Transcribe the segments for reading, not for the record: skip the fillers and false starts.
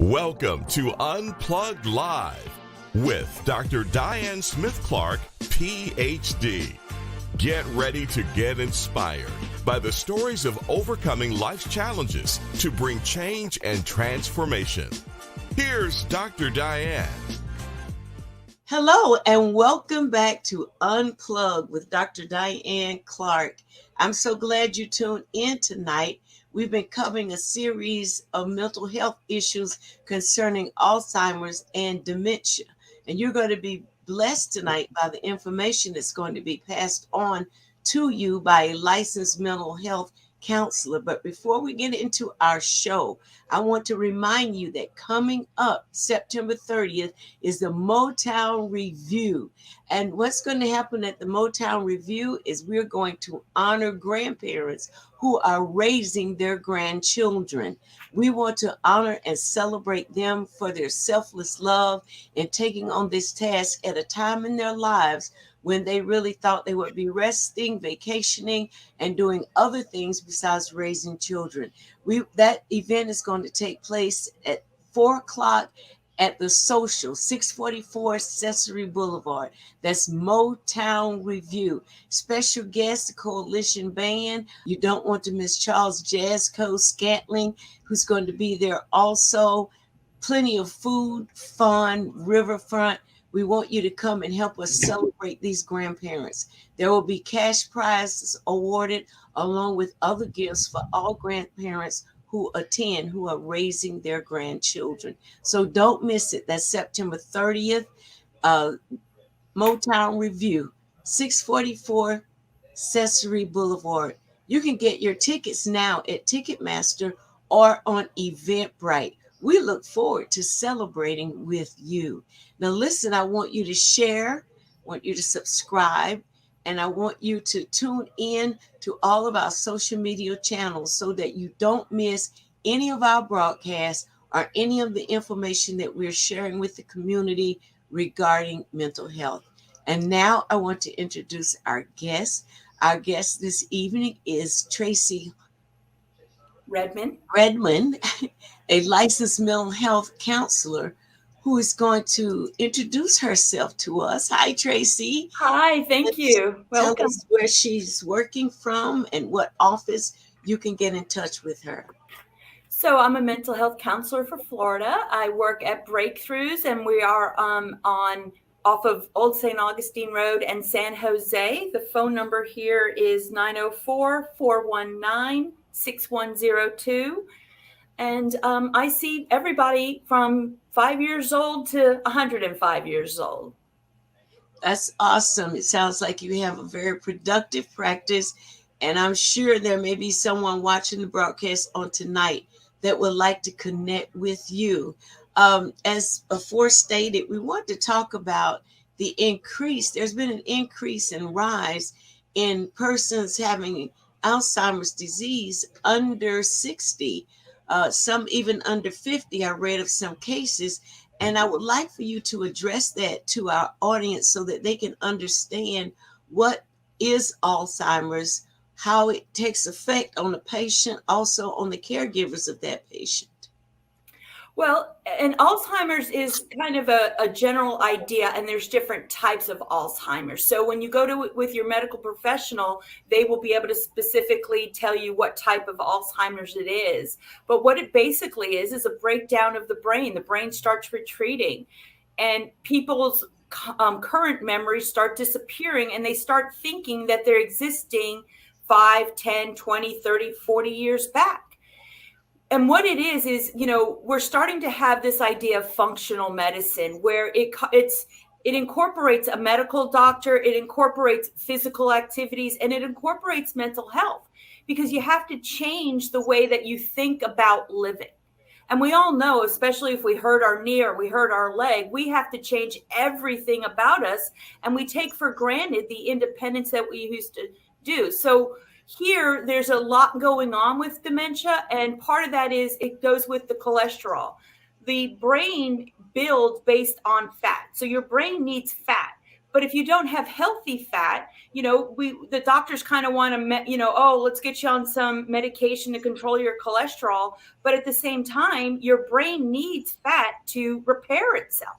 Welcome to Unplugged Live with Dr. Diane Smith-Clark, PhD. Get ready to get inspired by the stories of overcoming life's challenges to bring change and transformation. Here's Dr. Diane. Hello, and welcome back to Unplugged with Dr. Diane Clark. I'm so glad you tuned in tonight. We've been covering a series of mental health issues concerning Alzheimer's and dementia. And you're going to be blessed tonight by the information that's going to be passed on to you by a licensed mental health counselor. But before we get into our show, I want to remind you that coming up September 30th is the Motown Review. And what's going to happen at the Motown Review is we're going to honor grandparents who are raising their grandchildren. We want to honor and celebrate them for their selfless love and taking on this task at a time in their lives when they really thought they would be resting, vacationing, and doing other things besides raising children. That event is going to take place at 4 o'clock at the Social, 644 Cesare Boulevard. That's Motown Review. Special guest, the Coalition Band. You don't want to miss Charles Jazzco Scantling, who's going to be there also. Plenty of food, fun, riverfront. We want you to come and help us celebrate these grandparents. There will be cash prizes awarded along with other gifts for all grandparents who attend, who are raising their grandchildren. So don't miss it. That's September 30th, Motown Review, 644 Cesare Boulevard. You can get your tickets now at Ticketmaster or on Eventbrite. We look forward to celebrating with you. Now, listen, I want you to share, I want you to subscribe, and I want you to tune in to all of our social media channels so that you don't miss any of our broadcasts or any of the information that we're sharing with the community regarding mental health. And now I want to introduce our guest. Our guest this evening is Tracy Redman, a licensed mental health counselor who is going to introduce herself to us. Hi, Tracy. Hi, thank you. Welcome. Tell us where she's working from and what office you can get in touch with her. So I'm a mental health counselor for Florida. I work at Breakthroughs, and we are off of Old St. Augustine Road and San Jose. The phone number here is 904-419-6102. And I see everybody from 5 years old to 105 years old. That's awesome. It sounds like you have a very productive practice. And I'm sure there may be someone watching the broadcast on tonight that would like to connect with you. As before stated, we want to talk about the increase. There's been an increase and rise in persons having Alzheimer's disease under 60. Some even under 50. I read of some cases, and I would like for you to address that to our audience so that they can understand what is Alzheimer's, how it takes effect on the patient, also on the caregivers of that patient. Well, and Alzheimer's is kind of a general idea, and there's different types of Alzheimer's. So when you go with your medical professional, they will be able to specifically tell you what type of Alzheimer's it is. But what it basically is a breakdown of the brain. The brain starts retreating, and people's current memories start disappearing, and they start thinking that they're existing 5, 10, 20, 30, 40 years back. And what it is, we're starting to have this idea of functional medicine where it incorporates a medical doctor, it incorporates physical activities, and it incorporates mental health, because you have to change the way that you think about living. And we all know, especially if we hurt our knee or we hurt our leg, we have to change everything about us, and we take for granted the independence that we used to do. So here, there's a lot going on with dementia, and part of that is it goes with the cholesterol. The brain builds based on fat. So your brain needs fat, But if you don't have healthy fat, the doctors kind of want to, oh, let's get you on some medication to control your cholesterol. But at the same time, your brain needs fat to repair itself.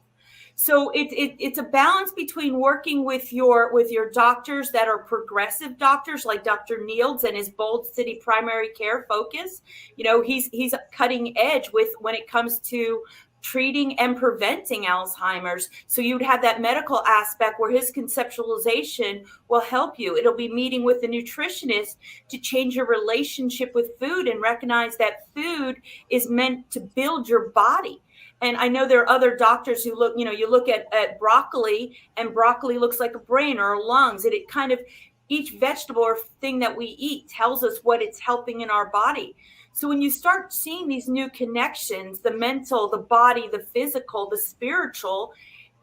So it's a balance between working with your doctors that are progressive doctors, like Dr. Niels and his Bold City primary care focus. He's cutting edge with when it comes to treating and preventing Alzheimer's. So you'd have that medical aspect where his conceptualization will help you. It'll be meeting with a nutritionist to change your relationship with food and recognize that food is meant to build your body. And I know there are other doctors who look, you look at broccoli, and broccoli looks like a brain or lungs. And it kind of, each vegetable or thing that we eat tells us what it's helping in our body. So when you start seeing these new connections, the mental, the body, the physical, the spiritual,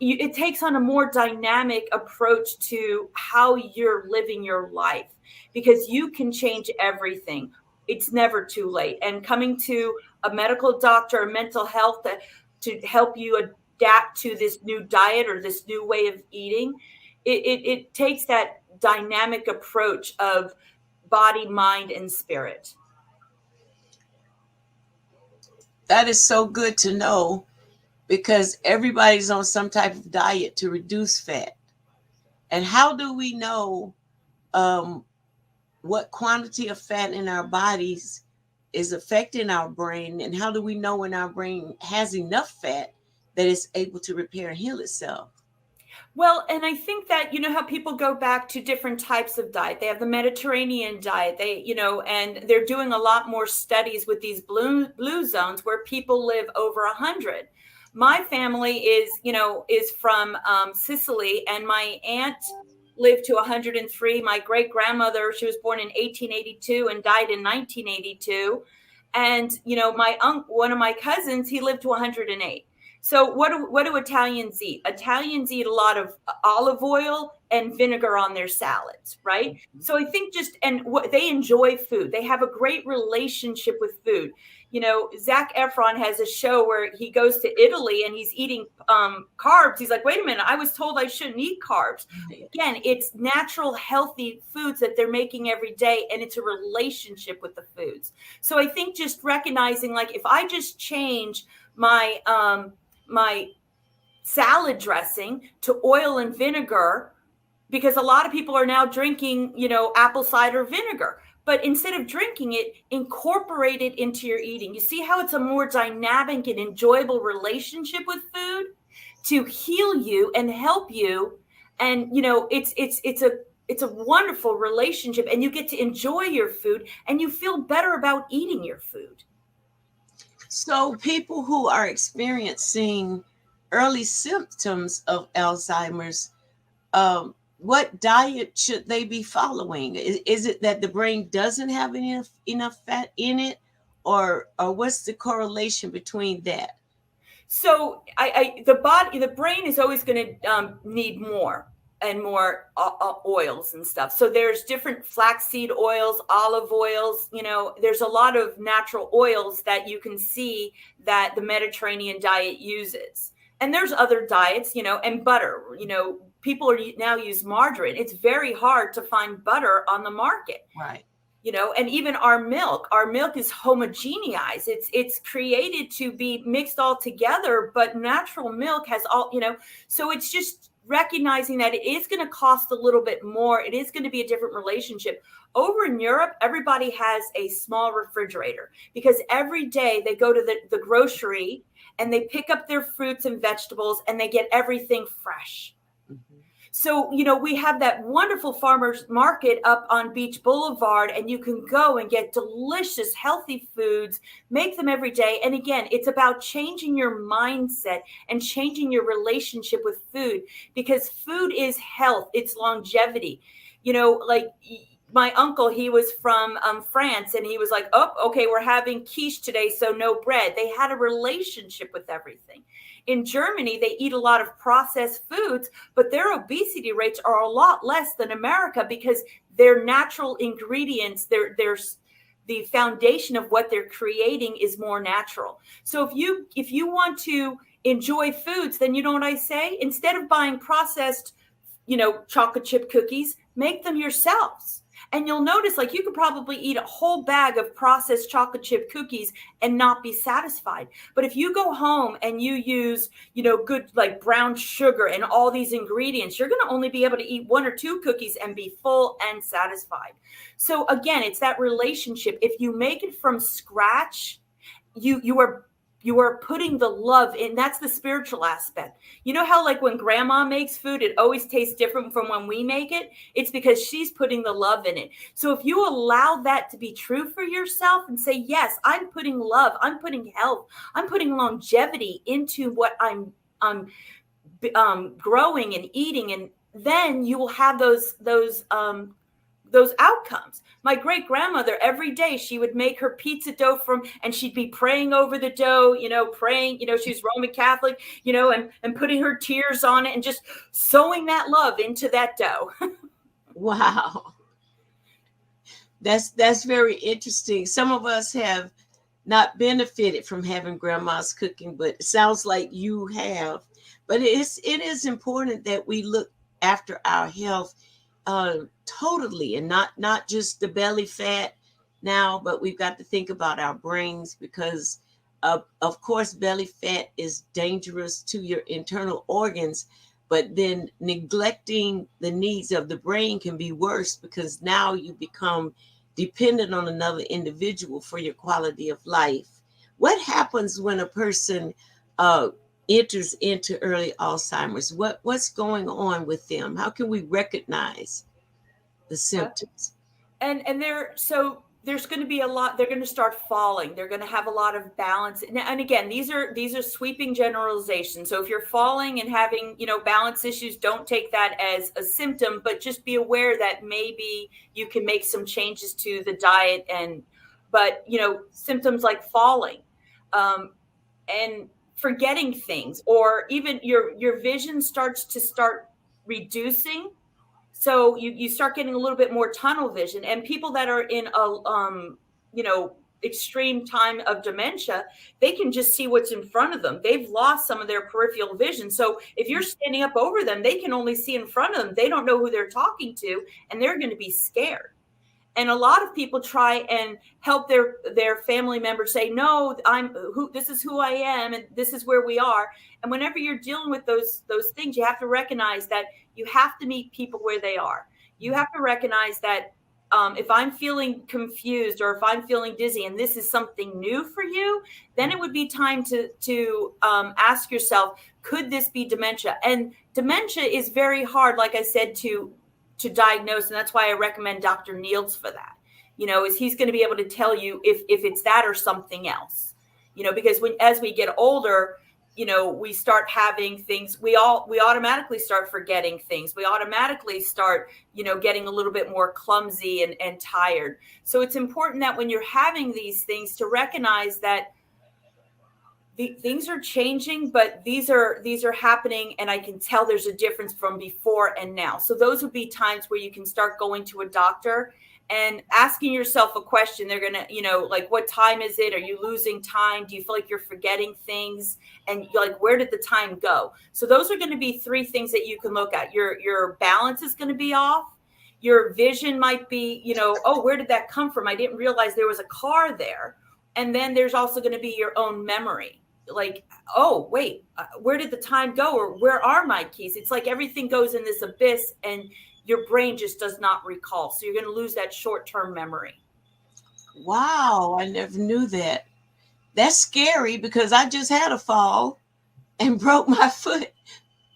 it takes on a more dynamic approach to how you're living your life, because you can change everything. It's never too late. And coming to a medical doctor, a mental health, to help you adapt to this new diet or this new way of eating, it takes that dynamic approach of body, mind, and spirit. That is so good to know, because everybody's on some type of diet to reduce fat. And how do we know what quantity of fat in our bodies is affecting our brain? And how do we know when our brain has enough fat that it's able to repair and heal itself? Well, and I think that, how people go back to different types of diet. They have the Mediterranean diet, and they're doing a lot more studies with these blue zones where people live over 100. My family is from Sicily, and my aunt lived to 103. My great grandmother, she was born in 1882 and died in 1982. And, one of my cousins, he lived to 108. So what do Italians eat? Italians eat a lot of olive oil and vinegar on their salads, right? Mm-hmm. So I think they enjoy food. They have a great relationship with food. Zac Efron has a show where he goes to Italy and he's eating carbs. He's like, wait a minute, I was told I shouldn't eat carbs. Again, it's natural, healthy foods that they're making every day, and it's a relationship with the foods. So I think just recognizing, like, if I just change my salad dressing to oil and vinegar, because a lot of people are now drinking, apple cider vinegar. But instead of drinking it, incorporate it into your eating. You see how it's a more dynamic and enjoyable relationship with food to heal you and help you. And, it's a wonderful relationship, and you get to enjoy your food and you feel better about eating your food. So people who are experiencing early symptoms of Alzheimer's, what diet should they be following? Is it that the brain doesn't have enough fat in it, or what's the correlation between that? So the brain is always going to need more and more oils and stuff. So there's different flaxseed oils, olive oils, there's a lot of natural oils that you can see that the Mediterranean diet uses. And there's other diets, and butter, people now use margarine. It's very hard to find butter on the market. Right. And even our milk is homogenized. It's created to be mixed all together, but natural milk has all, so it's just recognizing that it is going to cost a little bit more. It is going to be a different relationship. Over in Europe, everybody has a small refrigerator, because every day they go to the grocery and they pick up their fruits and vegetables and they get everything fresh. Mm-hmm. So, we have that wonderful farmers market up on Beach Boulevard, and you can go and get delicious, healthy foods, make them every day. And again, it's about changing your mindset and changing your relationship with food, because food is health. It's longevity. Like my uncle, he was from France, and he was like, oh, okay, we're having quiche today, so no bread. They had a relationship with everything. In Germany, they eat a lot of processed foods, but their obesity rates are a lot less than America, because their natural ingredients, there's the foundation of what they're creating is more natural. So if you want to enjoy foods, then you know what I say? Instead of buying processed chocolate chip cookies, make them yourselves. And you'll notice, like, you could probably eat a whole bag of processed chocolate chip cookies and not be satisfied. But if you go home and you use, good, like, brown sugar and all these ingredients, you're going to only be able to eat 1 or 2 cookies and be full and satisfied. So again, it's that relationship. If you make it from scratch, you are putting the love in. That's the spiritual aspect. You know how, like, when grandma makes food, it always tastes different from when we make it? It's because she's putting the love in it. So if you allow that to be true for yourself and say, yes, I'm putting love, I'm putting health, I'm putting longevity into what I'm growing and eating, and then you will have those outcomes. My great grandmother, every day she would make her pizza dough and she'd be praying over the dough, praying, she's Roman Catholic, and putting her tears on it and just sowing that love into that dough. Wow. That's very interesting. Some of us have not benefited from having grandma's cooking, but it sounds like you have. But it is important that we look after our health totally, and not just the belly fat now, but we've got to think about our brains, because of course belly fat is dangerous to your internal organs, but then neglecting the needs of the brain can be worse, because now you become dependent on another individual for your quality of life. What happens when a person enters into early Alzheimer's? What's going on with them? How can we recognize the symptoms? And there's going to be a lot. They're going to start falling. They're going to have a lot of balance. And again, these are sweeping generalizations. So if you're falling and having, balance issues, don't take that as a symptom, but just be aware that maybe you can make some changes to the diet. But symptoms like falling, and forgetting things, or even your vision starts reducing. So you start getting a little bit more tunnel vision. And people that are in a extreme time of dementia, they can just see what's in front of them. They've lost some of their peripheral vision. So if you're standing up over them, they can only see in front of them. They don't know who they're talking to, and they're going to be scared. And a lot of people try and help their family members say, no, this is who I am, and this is where we are. And whenever you're dealing with those things, you have to recognize that you have to meet people where they are. You have to recognize that if I'm feeling confused, or if I'm feeling dizzy, and this is something new for you, then it would be time to ask yourself, could this be dementia? And dementia is very hard, like I said, to diagnose. And that's why I recommend Dr. Niels for that, is he's going to be able to tell you if it's that or something else, because as we get older, we start having things, we automatically start forgetting things. We automatically start, getting a little bit more clumsy and tired. So it's important that when you're having these things, to recognize that things are changing, but these are happening, and I can tell there's a difference from before and now. So those would be times where you can start going to a doctor and asking yourself a question. They're gonna, like, what time is it? Are you losing time? Do you feel like you're forgetting things? And you're like, where did the time go? So those are going to be 3 things that you can look at. Your balance is going to be off. Your vision might be, oh, where did that come from? I didn't realize there was a car there. And then there's also going to be your own memory. Like, oh, wait, where did the time go? Or where are my keys? It's like everything goes in this abyss, and your brain just does not recall. So you're going to lose that short-term memory. Wow, I never knew that. That's scary, because I just had a fall and broke my foot.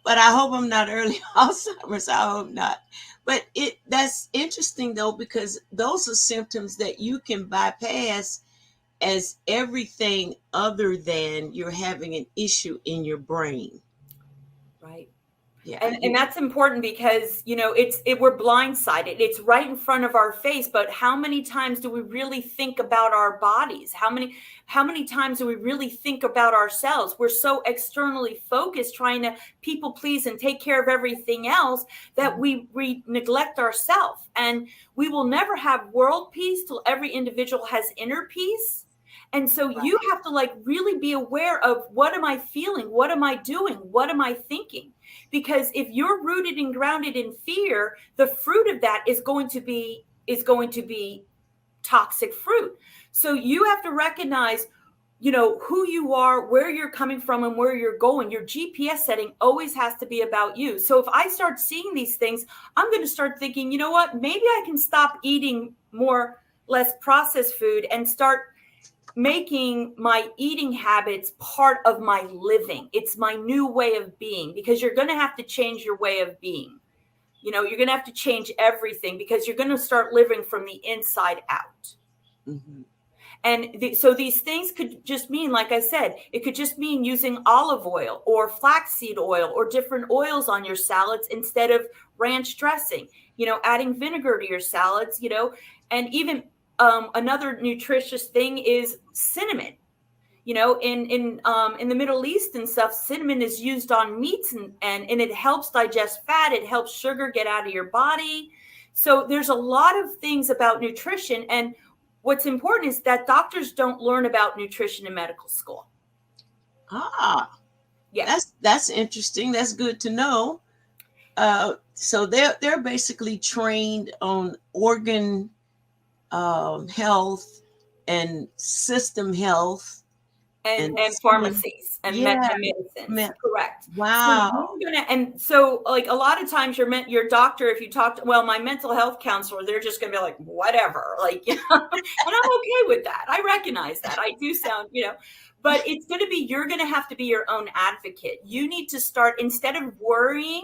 But I hope I'm not early Alzheimer's. I hope not. But that's interesting, though, because those are symptoms that you can bypass as everything other than you're having an issue in your brain. Right. Yeah. And that's important, because, we're blindsided. It's right in front of our face. But how many times do we really think about our bodies? How many times do we really think about ourselves? We're so externally focused, trying to people please and take care of everything else, that we neglect ourselves. And we will never have world peace till every individual has inner peace. And so you have to really be aware of, what am I feeling? What am I doing? What am I thinking? Because if you're rooted and grounded in fear, the fruit of that is going to be toxic fruit. So you have to recognize, who you are, where you're coming from, and where you're going. Your GPS setting always has to be about you. So if I start seeing these things, I'm going to start thinking, you know what, maybe I can stop eating less processed food and start making my eating habits part of my living. It's my new way of being, because you're going to have to change your way of being. You're going to have to change everything, because you're going to start living from the inside out. Mm-hmm. And so these things could just mean, like I said, it could just mean using olive oil or flaxseed oil or different oils on your salads instead of ranch dressing, adding vinegar to your salads, and even another nutritious thing is cinnamon. In the Middle East and stuff, cinnamon is used on meats and it helps digest fat. It helps sugar get out of your body. So there's a lot of things about nutrition. And what's important is that doctors don't learn about nutrition in medical school. Yeah, that's interesting. That's good to know. So they're basically trained on organ health and system health and pharmacies and medicines. Correct. Wow. So like a lot of times your doctor, if you talk to, my mental health counselor, they're just going to be like, whatever, like, and I'm okay with that. I recognize that. I do sound, but it's going to be, you're going to have to be your own advocate. You need to start, instead of worry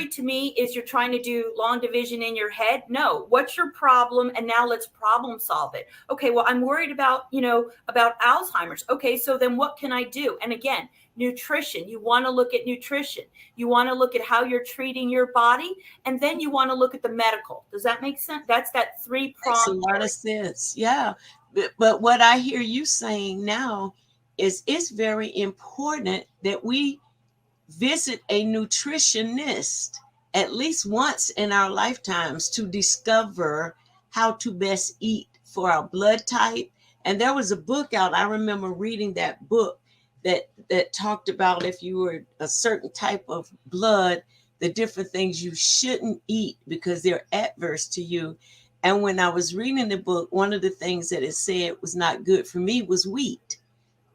to me is you're trying to do long division in your head. No, what's your problem? And now let's problem solve it. Okay, well, I'm worried about Alzheimer's. Okay, so then what can I do? And again, nutrition. You want to look at nutrition. You want to look at how you're treating your body. And then you want to look at the medical. Does that make sense? That's that three-pronged. Makes a lot of sense. Yeah. But what I hear you saying now is it's very important that we visit a nutritionist at least once in our lifetimes to discover how to best eat for our blood type. And there was a book out, I remember reading that book that talked about if you were a certain type of blood, the different things you shouldn't eat because they're adverse to you. And when I was reading the book, one of the things that it said was not good for me was wheat.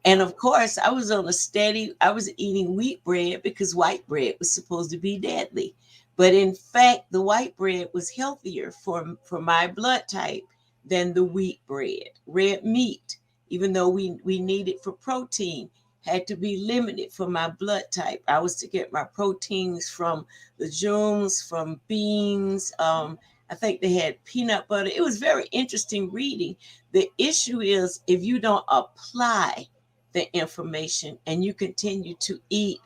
And of course, I was eating wheat bread because white bread was supposed to be deadly. But in fact, the white bread was healthier for my blood type than the wheat bread. Red meat, even though we need it for protein, had to be limited for my blood type. I was to get my proteins from legumes, from beans. I think they had peanut butter. It was very interesting reading. The issue is if you don't apply the information and you continue to eat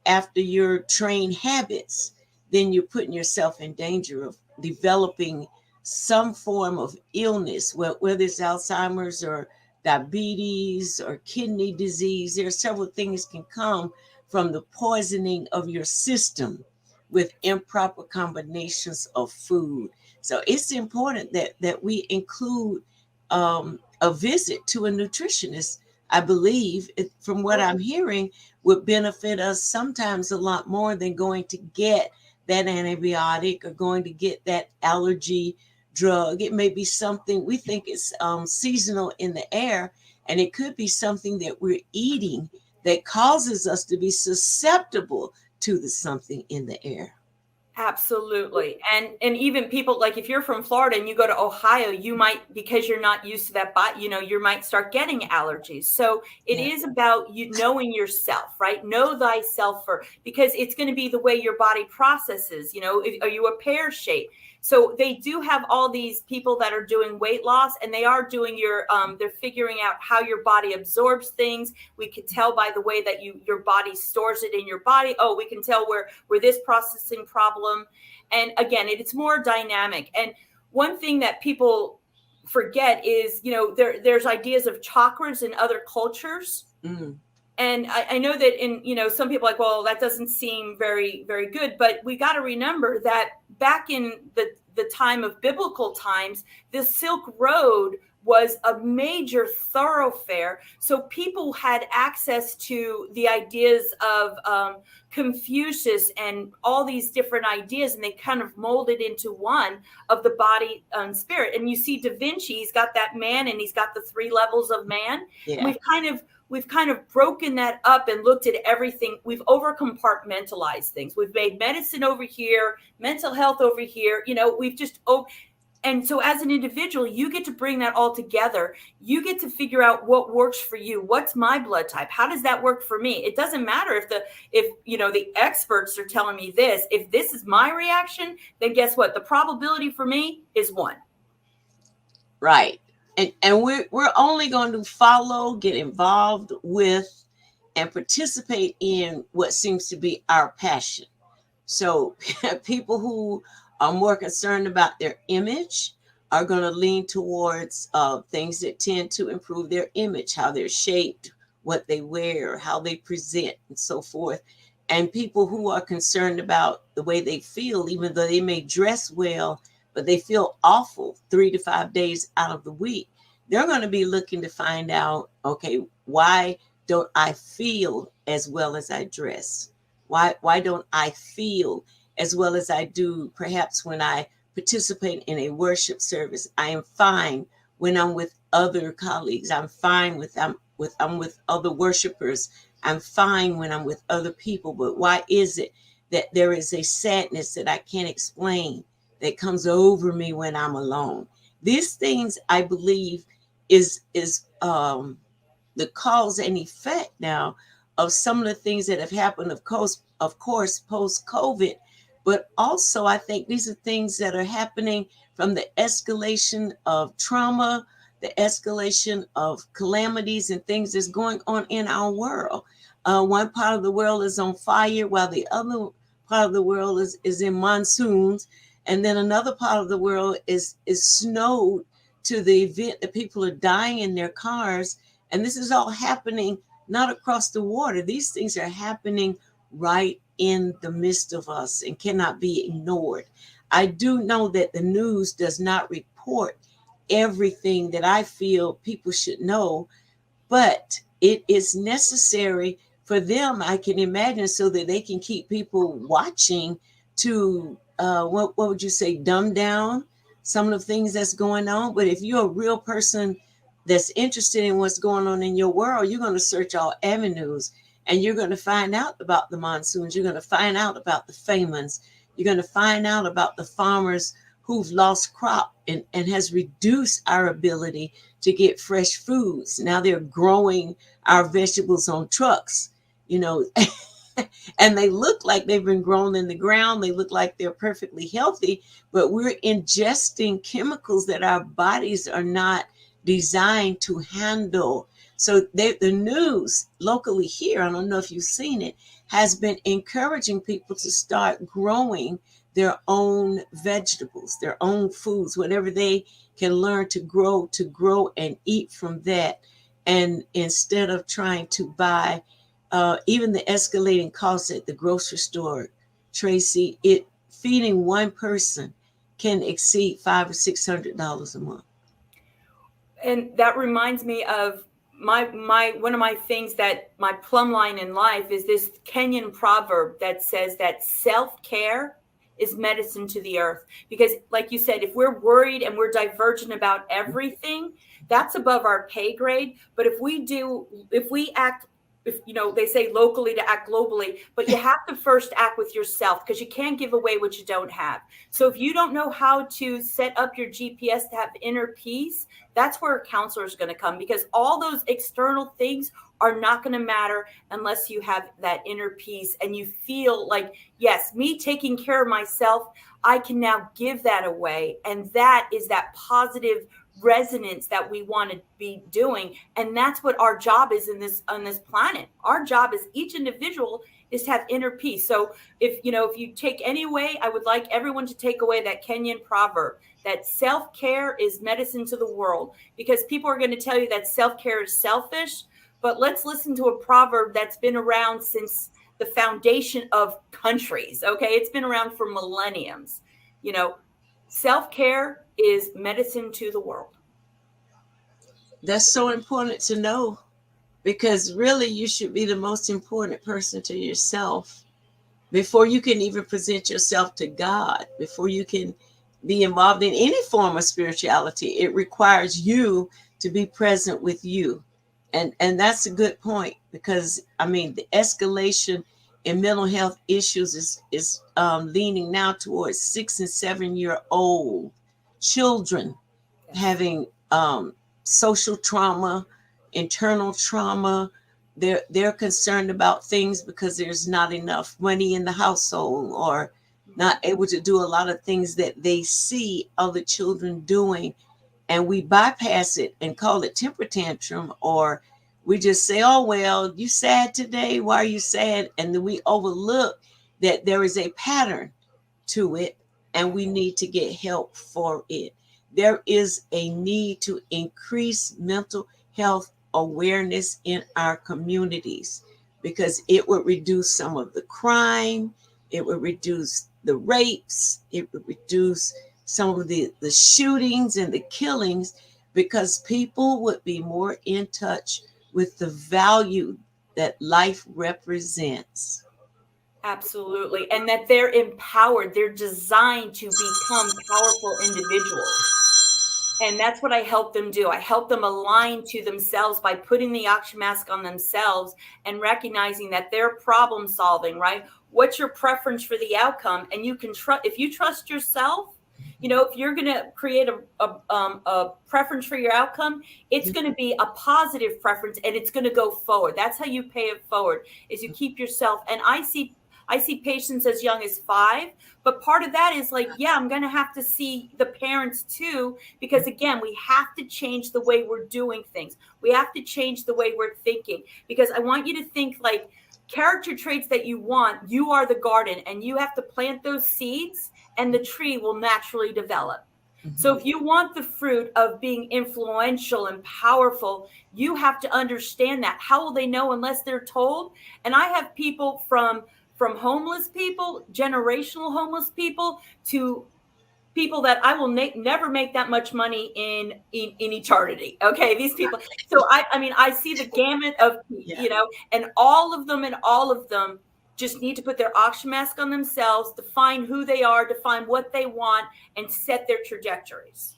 after your trained habits, then you're putting yourself in danger of developing some form of illness, whether it's Alzheimer's or diabetes or kidney disease. There are several things can come from the poisoning of your system with improper combinations of food. So it's important that we include a visit to a nutritionist. I believe, from what I'm hearing, would benefit us sometimes a lot more than going to get that antibiotic or going to get that allergy drug. It may be something we think is seasonal in the air, and it could be something that we're eating that causes us to be susceptible to the something in the air. Absolutely. And even people, like if you're from Florida and you go to Ohio, you might, because you're not used to that, but you might start getting allergies. So it is about you knowing yourself, right? Know thyself because it's going to be the way your body processes, are you a pear shape? So they do have all these people that are doing weight loss, and they are doing they're figuring out how your body absorbs things. We can tell by the way that your body stores it in your body. Oh, we can tell where this processing problem. And again, it's more dynamic. And one thing that people forget is, there's ideas of chakras in other cultures. Mm. And I know that in, some people are like, well, that doesn't seem very, very good. But we got to remember that back in the time of biblical times, the Silk Road was a major thoroughfare. So people had access to the ideas of Confucius and all these different ideas, and they kind of molded into one of the body and spirit. And you see Da Vinci, he's got that man, and he's got the 3 levels of man. Yeah. And we've kind of broken that up and looked at everything. We've over compartmentalized things. We've made medicine over here, mental health over here. We've just and so as an individual, you get to bring that all together. You get to figure out what works for you. What's my blood type? How does that work for me? It doesn't matter if the experts are telling me this. If this is my reaction, then guess what? The probability for me is 1. Right. And we're only going to follow, get involved with, and participate in what seems to be our passion. So people who are more concerned about their image are going to lean towards things that tend to improve their image, how they're shaped, what they wear, how they present, and so forth. And people who are concerned about the way they feel, even though they may dress well, but they feel awful 3 to 5 days out of the week, they're going to be looking to find out, okay, why don't I feel as well as I dress? Why don't I feel as well as I do perhaps when I participate in a worship service? I am fine when I'm with other colleagues. I'm fine I'm with other worshipers. I'm fine when I'm with other people. But why is it that there is a sadness that I can't explain that comes over me when I'm alone? These things, I believe, is the cause and effect now of some of the things that have happened, of course, post-COVID. But also, I think these are things that are happening from the escalation of trauma, the escalation of calamities and things that's going on in our world. One part of the world is on fire, while the other part of the world is in monsoons. And then another part of the world is snowed to the event that people are dying in their cars. And this is all happening not across the water. These things are happening right in the midst of us and cannot be ignored. I do know that the news does not report everything that I feel people should know, but it is necessary for them, I can imagine, so that they can keep people watching to, what would you say, dumb down some of the things that's going on. But if you're a real person that's interested in what's going on in your world, you're going to search all avenues. And you're going to find out about the monsoons. You're going to find out about the famines. You're going to find out about the farmers who've lost crop and has reduced our ability to get fresh foods. Now they're growing our vegetables on trucks, and they look like they've been grown in the ground. They look like they're perfectly healthy, but we're ingesting chemicals that our bodies are not designed to handle. So the news locally here, I don't know if you've seen it, has been encouraging people to start growing their own vegetables, their own foods, whatever they can learn to grow and eat from that. And instead of trying to buy even the escalating costs at the grocery store, Tracy, feeding one person can exceed $500 or $600 a month. And that reminds me of my one of my things, that my plumb line in life is this Kenyan proverb that says that self-care is medicine to the earth. Because like you said, if we're worried and we're divergent about everything, that's above our pay grade. But if we act, they say locally to act globally, but you have to first act with yourself, because you can't give away what you don't have. So if you don't know how to set up your GPS to have inner peace, that's where a counselor is going to come, because all those external things are not going to matter unless you have that inner peace and you feel like, yes, me taking care of myself, I can now give that away. And that is that positive resonance that we want to be doing. And that's what our job is on this planet. Our job as each individual is to have inner peace. So if you take any way, I would like everyone to take away that Kenyan proverb, that self-care is medicine to the world, because people are going to tell you that self-care is selfish. But let's listen to a proverb that's been around since the foundation of countries. Okay. It's been around for millenniums. Self-care is medicine to the world. That's so important to know, because really you should be the most important person to yourself before you can even present yourself to God, before you can be involved in any form of spirituality. It requires you to be present with you. And that's a good point, because I mean the escalation in mental health issues is leaning now towards 6 and 7 year old children Yes. having social trauma, internal trauma. They're concerned about things because there's not enough money in the household, or not Mhm. able to do a lot of things that they see other children doing, and we bypass it and call it temper tantrum, or we just say, oh well, you sad today, why are you sad? And then we overlook that there is a pattern to it, and we need to get help for it. There is a need to increase mental health awareness in our communities, because it would reduce some of the crime, it would reduce the rapes, it would reduce some of the shootings and the killings, because people would be more in touch with the value that life represents. Absolutely. And that they're empowered. They're designed to become powerful individuals. And that's what I help them do. I help them align to themselves by putting the oxygen mask on themselves and recognizing that they're problem solving, right? What's your preference for the outcome? And you can trust, if you trust yourself, if you're going to create a preference for your outcome, it's going to be a positive preference and it's going to go forward. That's how you pay it forward, is you keep yourself. And I see patients as young as 5, but part of that is like, yeah, I'm going to have to see the parents too, because again, we have to change the way we're doing things. We have to change the way we're thinking, because I want you to think like character traits that you want. You are the garden and you have to plant those seeds and the tree will naturally develop. So if you want the fruit of being influential and powerful, you have to understand that. How will they know unless they're told? And I have people from homeless people, generational homeless people, to people that I will never make that much money in eternity. Okay, these people. So I mean, I see the gamut of, Yeah. and all of them just need to put their oxygen mask on themselves, define who they are, define what they want, and set their trajectories.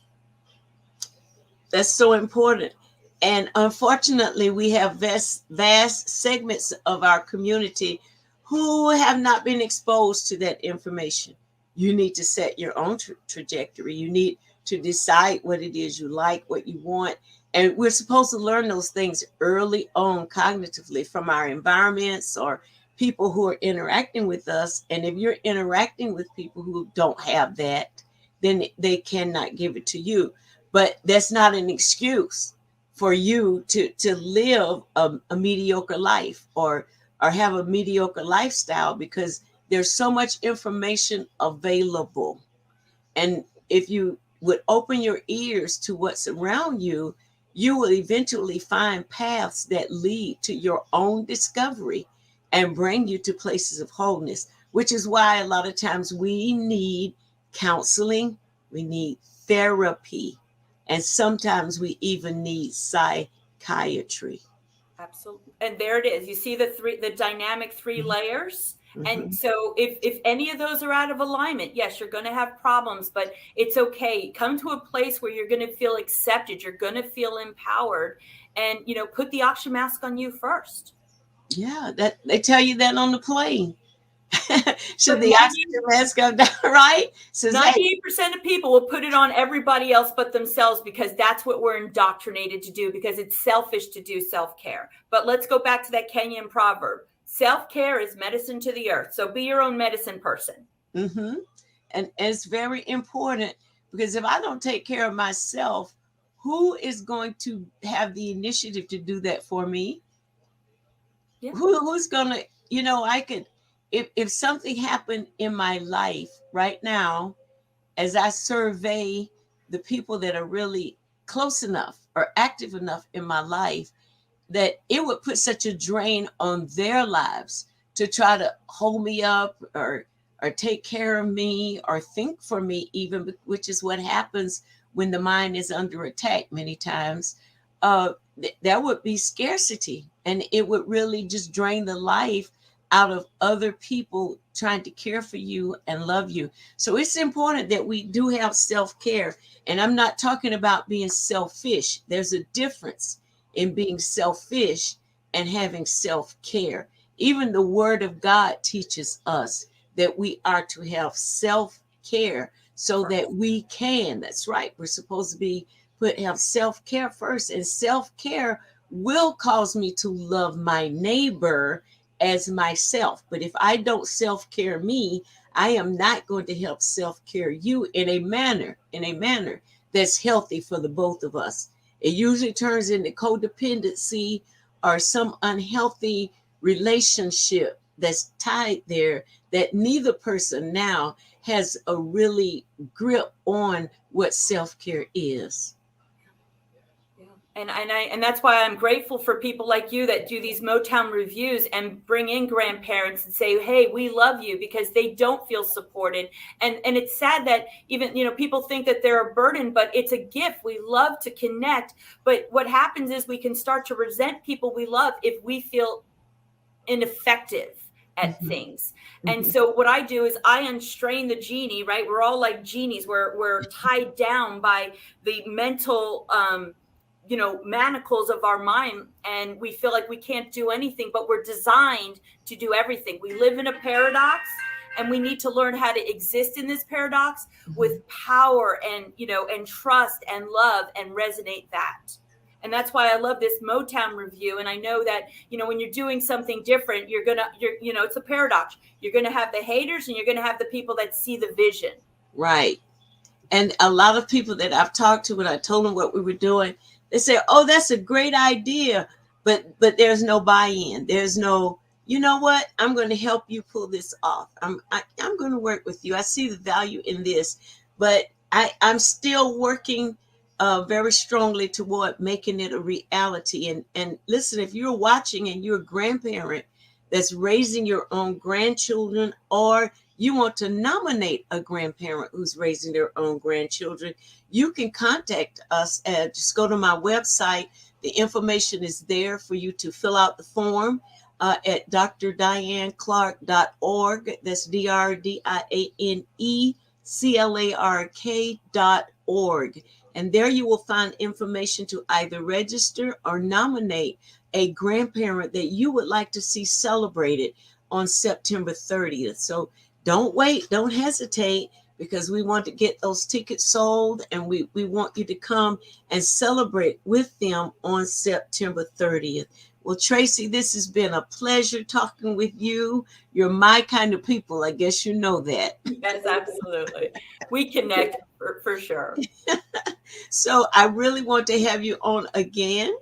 That's so important. And unfortunately, we have vast segments of our community who have not been exposed to that information. You need to set your own trajectory. You need to decide what it is you like, what you want. And we're supposed to learn those things early on cognitively from our environments or people who are interacting with us. And if you're interacting with people who don't have that, then they cannot give it to you. But that's not an excuse for you to live a mediocre life, or have a mediocre lifestyle, because there's so much information available. And if you would open your ears to what's around you, you will eventually find paths that lead to your own discovery and bring you to places of wholeness, which is why a lot of times we need counseling, we need therapy, and sometimes we even need psychiatry. Absolutely. And there it is. You see the dynamic three layers. And Mhm. so if any of those are out of alignment, yes, you're going to have problems, but it's okay. Come to a place where you're going to feel accepted. You're going to feel empowered, and, put the oxygen mask on you first. Yeah, that they tell you that on the plane. Should But the oxygen mask go down, right? Says, hey, 98% of people will put it on everybody else but themselves, because that's what we're indoctrinated to do, because it's selfish to do self-care. But let's go back to that Kenyan proverb. Self-care is medicine to the earth. So be your own medicine person. mm-hmm. And it's very important, because if I don't take care of myself, who is going to have the initiative to do that for me? Yeah. Who's gonna, I could, if something happened in my life right now, as I survey the people that are really close enough or active enough in my life, that it would put such a drain on their lives to try to hold me up, or take care of me, or think for me even, which is what happens when the mind is under attack many times. there would be scarcity, and it would really just drain the life out of other people trying to care for you and love you. So it's important that we do have self-care. And I'm not talking about being selfish. There's a difference in being selfish and having self-care. Even the Word of God teaches us that we are to have self-care so that we can, that's right, we're supposed to be have self-care first, and self-care will cause me to love my neighbor as myself. But if I don't self-care me, I am not going to help self-care you in a manner that's healthy for the both of us. It usually turns into codependency or some unhealthy relationship that's tied there, that neither person now has a really grip on what self-care is. And that's why I'm grateful for people like you that do these Motown reviews and bring in grandparents and say, hey, we love you, because they don't feel supported. And it's sad that even, people think that they're a burden, but it's a gift. We love to connect. But what happens is we can start to resent people we love if we feel ineffective at things. And so what I do is I unstrain the genie, right? We're all like genies. We're tied down by the mental, manacles of our mind, and we feel like we can't do anything, but we're designed to do everything. We live in a paradox, and we need to learn how to exist in this paradox with power and, and trust and love and resonate that. And that's why I love this Motown review. And I know that, when you're doing something different, it's a paradox. You're going to have the haters, and you're going to have the people that see the vision. Right. And a lot of people that I've talked to, when I told them what we were doing, they say, oh, that's a great idea. But there's no buy-in. There's no, you know what? I'm going to help you pull this off. I'm going to work with you. I see the value in this, but I'm still working very strongly toward making it a reality. And listen, if you're watching and you're a grandparent that's raising your own grandchildren, or you want to nominate a grandparent who's raising their own grandchildren, you can contact us at, just go to my website. The information is there for you to fill out the form at drdianeclark.org. That's DRDIANECLARK.org. And there you will find information to either register or nominate a grandparent that you would like to see celebrated on September 30th. So don't wait, don't hesitate, because we want to get those tickets sold, and we want you to come and celebrate with them on September 30th. Well, Tracy, this has been a pleasure talking with you. You're my kind of people. I guess you know that. Yes, absolutely. We connect for sure. So I really want to have you on again.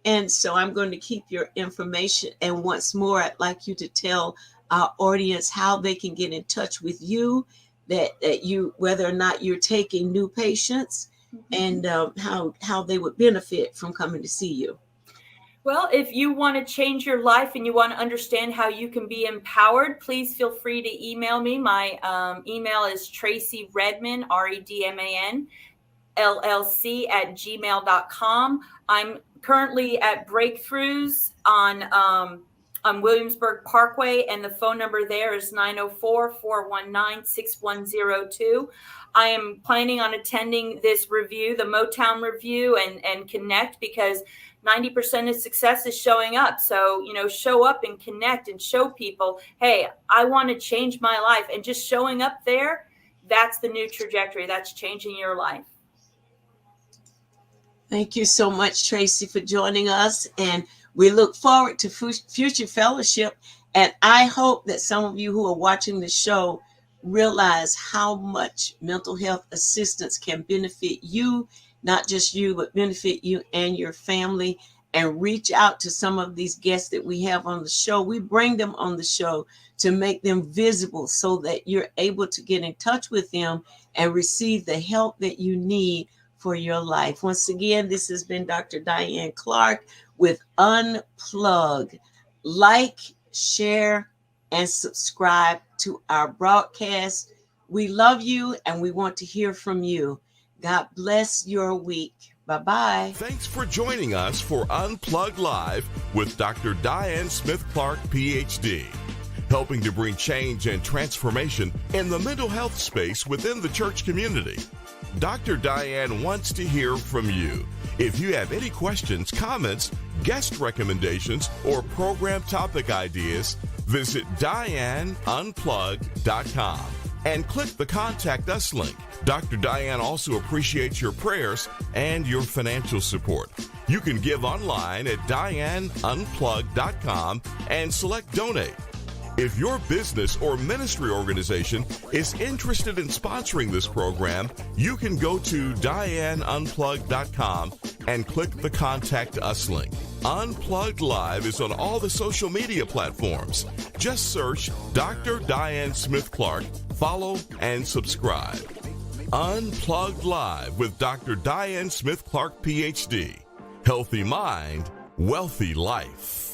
And so I'm going to keep your information. And once more, I'd like you to tell our audience how they can get in touch with you, that you, whether or not you're taking new patients, and how they would benefit from coming to see you. Well, if you want to change your life and you want to understand how you can be empowered, please feel free to email me. My email is Tracy Redman, REDMAN, LLC @gmail.com. I'm currently at Breakthroughs on Williamsburg Parkway, and the phone number there is 904-419-6102. I am planning on attending this review, the Motown review, and connect, because 90% of success is showing up. So, show up and connect and show people, hey, I want to change my life. And just showing up there, that's the new trajectory. That's changing your life. Thank you so much, Tracy, for joining us. And we look forward to future fellowship. And I hope that some of you who are watching the show realize how much mental health assistance can benefit you, not just you, but benefit you and your family. And reach out to some of these guests that we have on the show. We bring them on the show to make them visible so that you're able to get in touch with them and receive the help that you need for your life. Once again, this has been Dr. Diane Clark with Unplugged. Like, share, and subscribe to our broadcast. We love you, and we want to hear from you. God bless your week. Bye-bye. Thanks for joining us for Unplugged Live with Dr. Diane Smith-Clark, PhD, helping to bring change and transformation in the mental health space within the church community. Dr. Diane wants to hear from you. If you have any questions, comments, guest recommendations, or program topic ideas, visit DianeUnplugged.com and click the Contact Us link. Dr. Diane also appreciates your prayers and your financial support. You can give online at DianeUnplugged.com and select Donate. If your business or ministry organization is interested in sponsoring this program, you can go to DianeUnplugged.com and click the Contact Us link. Unplugged Live is on all the social media platforms. Just search Dr. Diane Smith-Clark, follow, and subscribe. Unplugged Live with Dr. Diane Smith-Clark, PhD. Healthy mind, wealthy life.